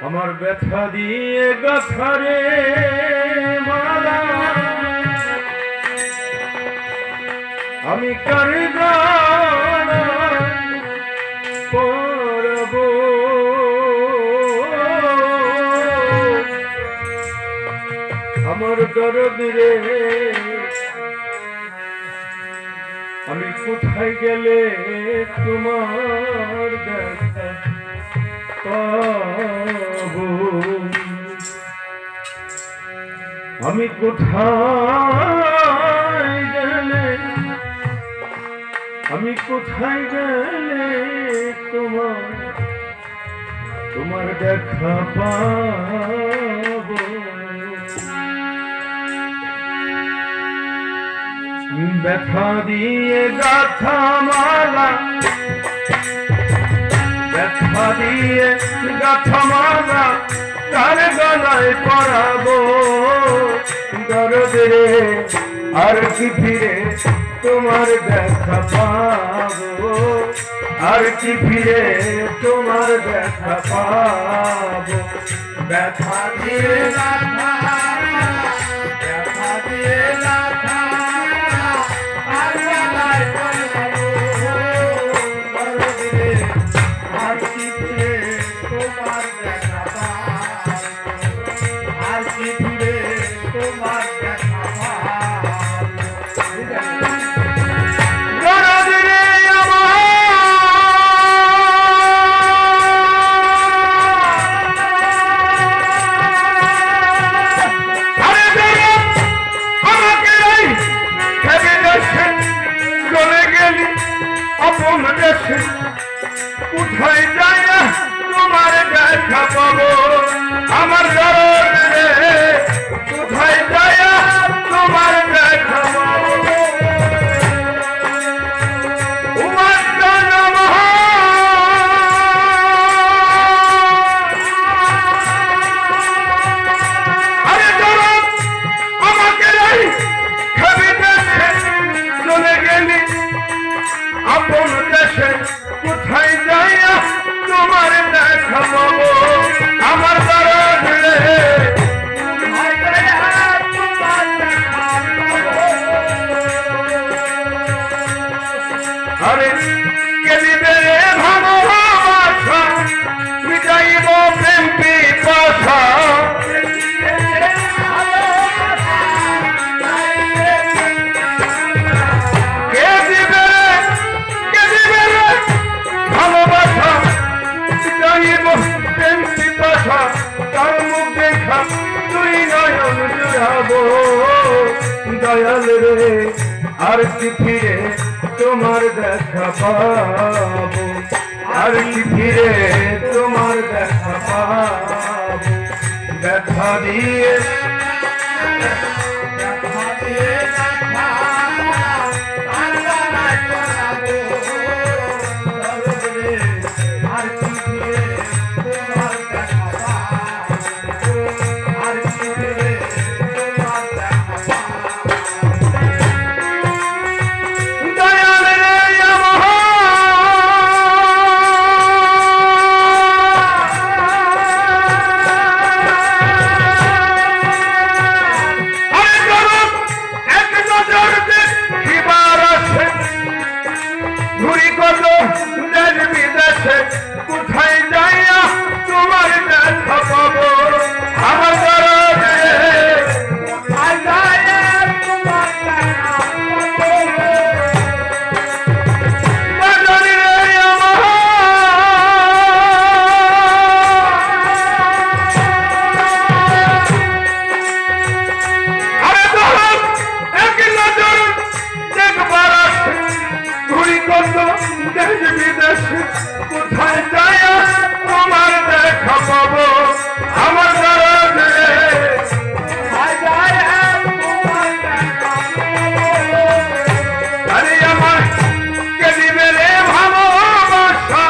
আমার ব্যথা দিয়ে গাথারে মালা আমি কার করব আমার দরদ রে আমি কোথায় গেলে তোমার দেখা পাবো আমি কোথায় গেলে তোমার দেখা পাবো ব্যথা দিয়ে গাথা মালা ব্যথা দিয়ে গাথা মালা কার গলায় পরাবো দরদ রে আর কি ফিরে তোমার দেখা পাবো আর কি ফিরে তোমার দেখা পাবো ব্যথা দিয়ে গাথা ব্যথা দিয়ে গাথা কার গলায় পরাবো দরদ রে আর কি ফিরে তোমার দেখা পাবো আর কি ফিরে তোমার দেখা পাবো দরদ রে আপন দেশে কোথায় যায় তোমার দেখা পাবো আমার দরদ রে কোথায় যায় তোমার দেখা পাবো আরে দরদ আমাকে খাবি দেশে চলে গেলি আপন দেশে কোথায় যাইয়া তোমার দেখা পাবো আমার দরদ রে আরে গেলিবে ভালোবাসা মিটাইব প্রেম পিপাসা তার মুখ দেখা তুই নয়ন জুড়াবো দয়াল রে আর কি ফিরে তোমার দেখা পাবো আর কি ফিরে তোমার দেখা পাবো ব্যথা দিয়ে কোথায় যাইয়া তোমার দেখা পাবো আমার দরদ রে কোথায় যাইয়া তোমার দেখা পাবো দরদ রে আরে দরদ এক নজর দেখবার আছে ঘুরি কত দেশ বিদেশে কোথায় যায় তোমার দেখা পাবো আমার দরদ রে কোথায় যায় তোমার দেখা পাবো আরে আমার কেদিবে রে ভালোবাসা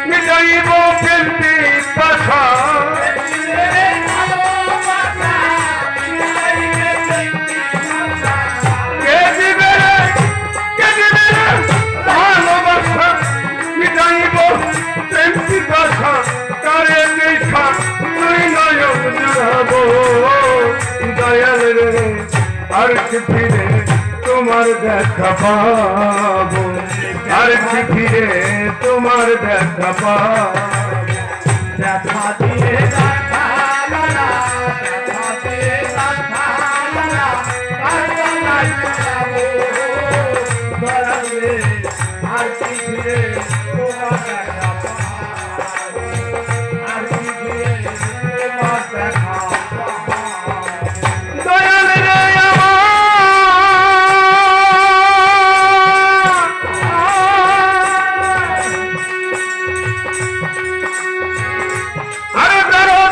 মিটাইব প্রেম পিপাসা কেদিবে রে তোমার দেখা পাবো আর কি ফিরে তোমার দেখা পাবো দেখা দিয়ে দেখা মারা দেখা দিয়ে দেখা মারা আর নাই পাবো বলবে আর কি ফিরে তোমার দেখা পাবো আর কি ফিরে তোমার দেখা পাবো দয়াল রে আরে কারণ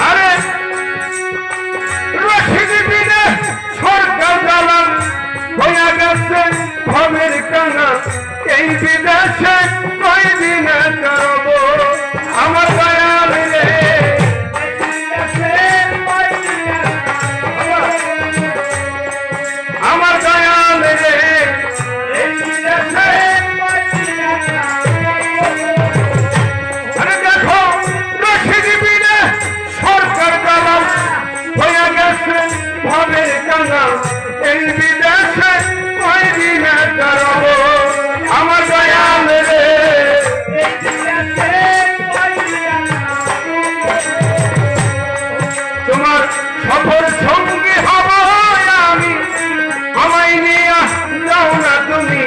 আরে রশিদ বিনে সরকার জালাম হইয়া গেছে ভবের কানা এই বিদেশে কই দিনে করব আমার দয়াল রে আমার দয়াল রে এই বিদেশে আরে দেখো রশিদ বিনে সরকার জালাম হইয়া গেছে ভবের কানা এই বিদেশে কই দিনে করব আমার দয়াল রে তোমার সফর সঙ্গী হব আমি আমায় নিয়ে যাও না তুমি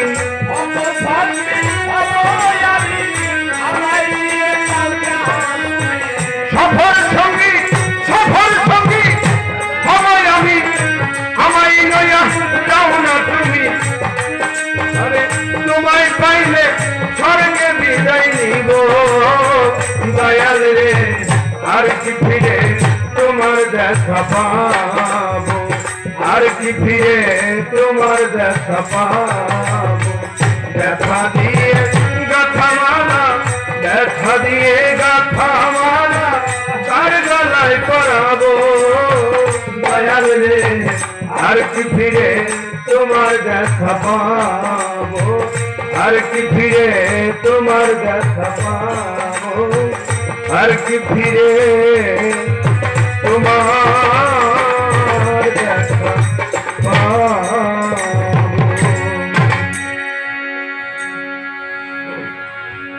সফর সঙ্গী হব আমি আমায় নিয়ে যাও না তুমি আরে তোমায় পাইলে স্বর্গে বিদায় নিব দয়াল রে আর কি ফিরে তোমার দেখা পাবো আর কি ফিরে তোমার দেখা পাবো দেখা দিয়ে গাথা মালা দেখা দিয়ে গাথা মালা তার গলায় পরাবো দয়াল রে আর কি ফিরে তোমার দেখা পাবো আর কি ফিরে তোমার দেখা পাবো আর কি ফিরে তোমার